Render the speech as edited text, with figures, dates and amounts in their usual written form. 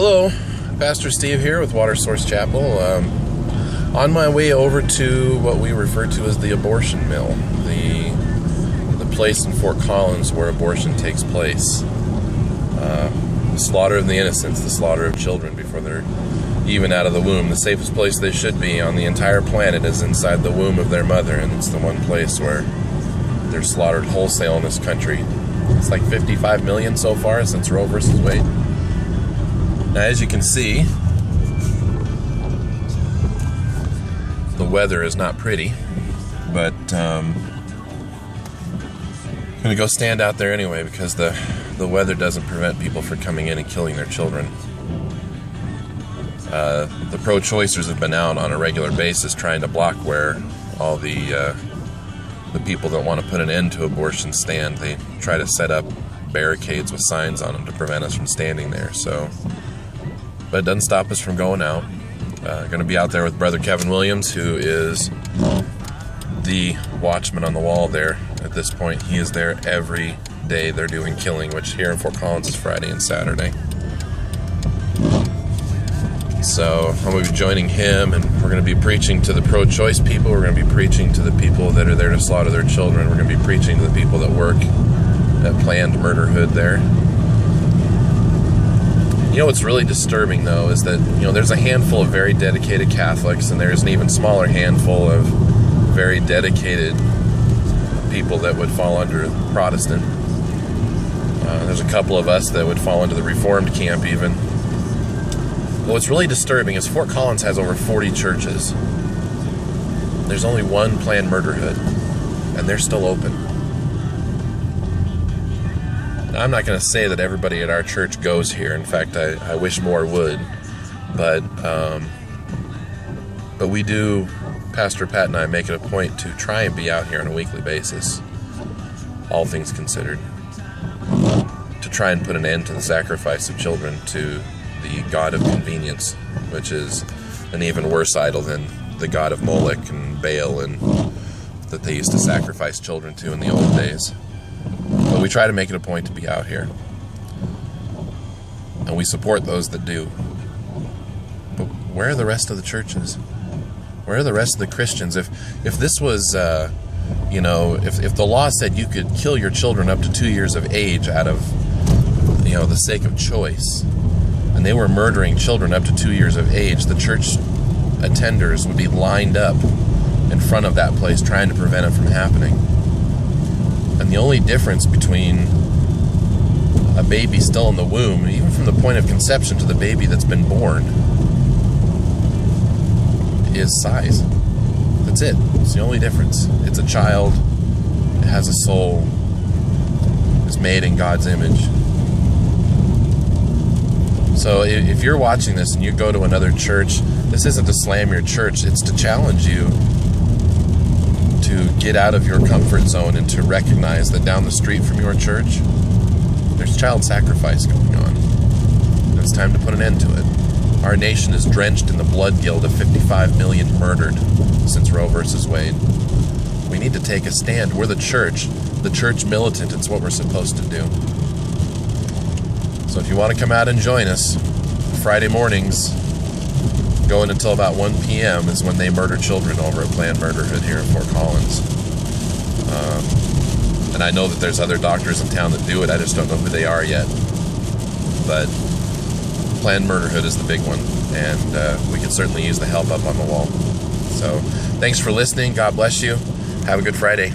Hello, Pastor Steve here with Water Source Chapel. On my way over to what we refer to as the abortion mill, the place in Fort Collins where abortion takes place. The slaughter of the innocents, the slaughter of children before they're even out of the womb. The safest place they should be on the entire planet is inside the womb of their mother, and it's the one place where they're slaughtered wholesale in this country. It's like 55 million so far since Roe versus Wade. Now, as you can see, the weather is not pretty, but I'm going to go stand out there anyway because the weather doesn't prevent people from coming in and killing their children. The pro-choicers have been out on a regular basis trying to block where all the people that want to put an end to abortion stand. They try to set up barricades with signs on them to prevent us from standing there. But it doesn't stop us from going out. Going to be out there with Brother Kevin Williams, who is the watchman on the wall there. At this point, he is there every day they're doing killing, which here in Fort Collins is Friday and Saturday. So I'm going to be joining him, and we're going to be preaching to the pro-choice people. We're going to be preaching to the people that are there to slaughter their children. We're going to be preaching to the people that work at Planned Murderhood there. You know what's really disturbing, though, is that, there's a handful of very dedicated Catholics, and there's an even smaller handful of very dedicated people that would fall under Protestant. There's a couple of us that would fall into the Reformed camp, even. But what's really disturbing is Fort Collins has over 40 churches. There's only one Planned Murderhood, and they're still open. Now, I'm not going to say that everybody at our church goes here. In fact, I wish more would. But we do, Pastor Pat and I, make it a point to try and be out here on a weekly basis, all things considered, to try and put an end to the sacrifice of children to the god of convenience, which is an even worse idol than the god of Moloch and Baal and that they used to sacrifice children to in the old days. But we try to make it a point to be out here, and we support those that do. But where are the rest of the churches? Where are the rest of the Christians? If this was, if the law said you could kill your children up to 2 years of age out of, the sake of choice, and they were murdering children up to 2 years of age, the church attenders would be lined up in front of that place trying to prevent it from happening. And the only difference between a baby still in the womb, even from the point of conception to the baby that's been born, is size. That's it. It's the only difference. It's a child. It has a soul. It's made in God's image. So if you're watching this and you go to another church, this isn't to slam your church. It's to challenge you to get out of your comfort zone and to recognize that down the street from your church, there's child sacrifice going on. And it's time to put an end to it. Our nation is drenched in the blood guilt of 55 million murdered since Roe versus Wade. We need to take a stand. We're the church militant. It's what we're supposed to do. So if you want to come out and join us, Friday mornings, going until about 1 p.m. is when they murder children over at Planned Murderhood here in Fort Collins. And I know that there's other doctors in town that do it. I just don't know who they are yet. But Planned Murderhood is the big one, and we could certainly use the help up on the wall. So thanks for listening. God bless you. Have a good Friday.